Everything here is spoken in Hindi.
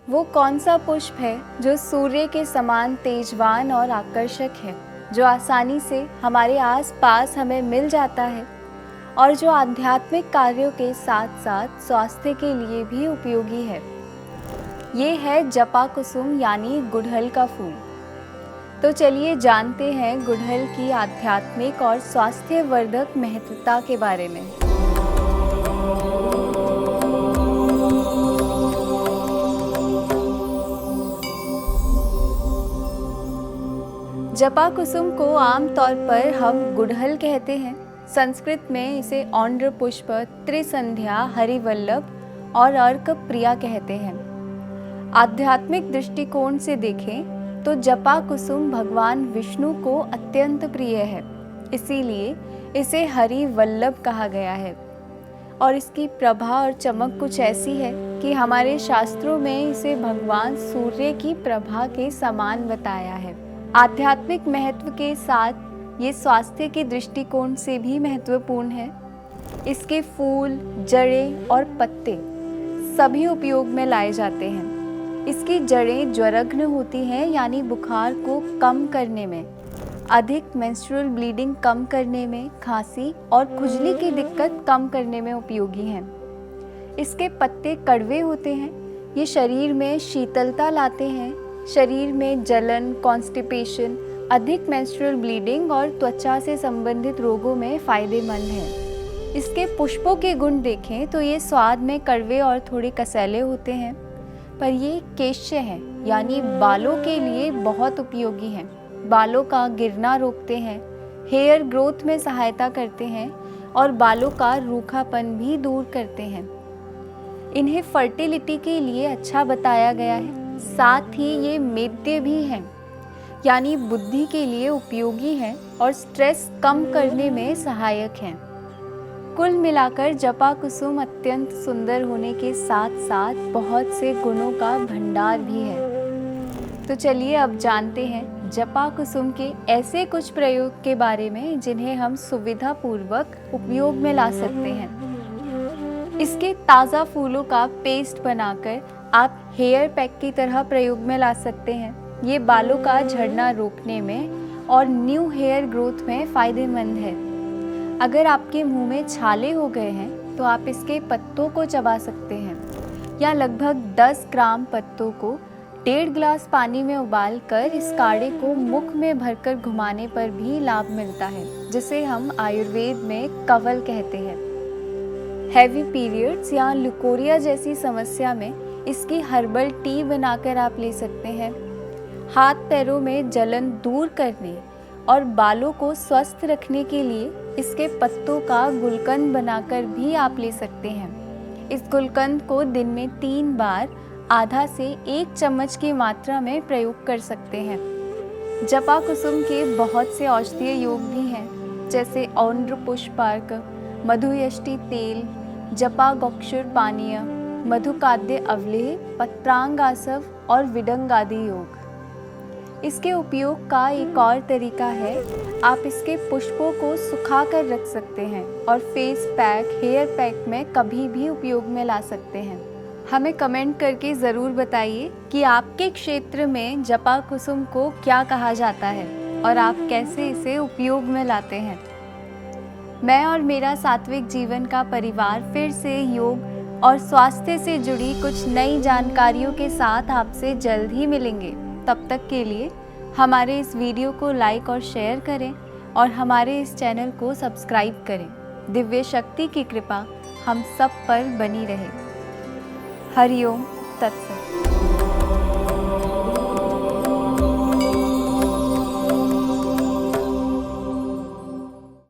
वो कौन सा पुष्प है जो सूर्य के समान तेजवान और आकर्षक है, जो आसानी से हमारे आसपास हमें मिल जाता है और जो आध्यात्मिक कार्यों के साथ साथ स्वास्थ्य के लिए भी उपयोगी है। ये है जपा कुसुम यानी गुड़हल का फूल। तो चलिए जानते हैं गुड़हल की आध्यात्मिक और स्वास्थ्यवर्धक महत्वता के बारे में। जपा कुसुम को आमतौर पर हम गुड़हल कहते हैं। संस्कृत में इसे औंड्र पुष्प, त्रिसंध्या, हरिवल्लभ और अर्क प्रिया कहते हैं। आध्यात्मिक दृष्टिकोण से देखें तो जपा कुसुम भगवान विष्णु को अत्यंत प्रिय है, इसीलिए इसे हरिवल्लभ कहा गया है। और इसकी प्रभा और चमक कुछ ऐसी है कि हमारे शास्त्रों में इसे भगवान सूर्य की प्रभा के समान बताया है। आध्यात्मिक महत्व के साथ ये स्वास्थ्य के दृष्टिकोण से भी महत्वपूर्ण है। इसके फूल, जड़ें और पत्ते सभी उपयोग में लाए जाते हैं। इसकी जड़ें ज्वरघ्न होती हैं, यानी बुखार को कम करने में, अधिक मेंस्ट्रुअल ब्लीडिंग कम करने में, खांसी और खुजली की दिक्कत कम करने में उपयोगी हैं। इसके पत्ते कड़वे होते हैं। ये शरीर में शीतलता लाते हैं, शरीर में जलन, कॉन्स्टिपेशन, अधिक मेंस्ट्रुअल ब्लीडिंग और त्वचा से संबंधित रोगों में फ़ायदेमंद है। इसके पुष्पों के गुण देखें तो ये स्वाद में कड़वे और थोड़े कसैले होते हैं, पर ये केश्य हैं, यानी बालों के लिए बहुत उपयोगी हैं। बालों का गिरना रोकते हैं, हेयर ग्रोथ में सहायता करते हैं और बालों का रूखापन भी दूर करते हैं। इन्हें फर्टिलिटी के लिए अच्छा बताया गया है। साथ ही ये मेद्य भी हैं, यानी बुद्धि के लिए उपयोगी हैं और स्ट्रेस कम करने में सहायक हैं। कुल मिलाकर जपा कुसुम अत्यंत सुंदर होने के साथ साथ बहुत से गुणों का भंडार भी है। तो चलिए अब जानते हैं जपा कुसुम के ऐसे कुछ प्रयोग के बारे में जिन्हें हम सुविधापूर्वक उपयोग में ला सकते हैं। इसके ताज़ा फूलों का पेस्ट बनाकर आप हेयर पैक की तरह प्रयोग में ला सकते हैं। ये बालों का झड़ना रोकने में और न्यू हेयर ग्रोथ में फ़ायदेमंद है। अगर आपके मुंह में छाले हो गए हैं तो आप इसके पत्तों को चबा सकते हैं, या लगभग 10 ग्राम पत्तों को 1.5 गिलास पानी में उबालकर इस काढ़े को मुख में भरकर घुमाने पर भी लाभ मिलता है, जिसे हम आयुर्वेद में कवल कहते हैं। हैवी पीरियड्स या ल्यूकोरिया जैसी समस्या में इसकी हर्बल टी बनाकर आप ले सकते हैं। हाथ पैरों में जलन दूर करने और बालों को स्वस्थ रखने के लिए इसके पत्तों का गुलकंद बनाकर भी आप ले सकते हैं। इस गुलकंद को दिन में 3 बार आधा से 1 चम्मच की मात्रा में प्रयोग कर सकते हैं। जपा कुसुम के बहुत से औषधीय योग भी हैं, जैसे औंड्र पुष्पार्क, मधुयष्टि तेल, जपा गोक्षुर पानीय, मधुकाद्य अवलेह, पत्रांगासव और विडंगादि योग। इसके उपयोग का एक और तरीका है, आप इसके पुष्पों को सुखा कर रख सकते हैं और फेस पैक, हेयर पैक में कभी भी उपयोग में ला सकते हैं। हमें कमेंट करके ज़रूर बताइए कि आपके क्षेत्र में जपा कुसुम को क्या कहा जाता है और आप कैसे इसे उपयोग में लाते हैं। मैं और मेरा सात्विक जीवन का परिवार फिर से योग और स्वास्थ्य से जुड़ी कुछ नई जानकारियों के साथ आपसे जल्द ही मिलेंगे। तब तक के लिए हमारे इस वीडियो को लाइक और शेयर करें और हमारे इस चैनल को सब्सक्राइब करें। दिव्य शक्ति की कृपा हम सब पर बनी रहे। हरिओम तत्सत।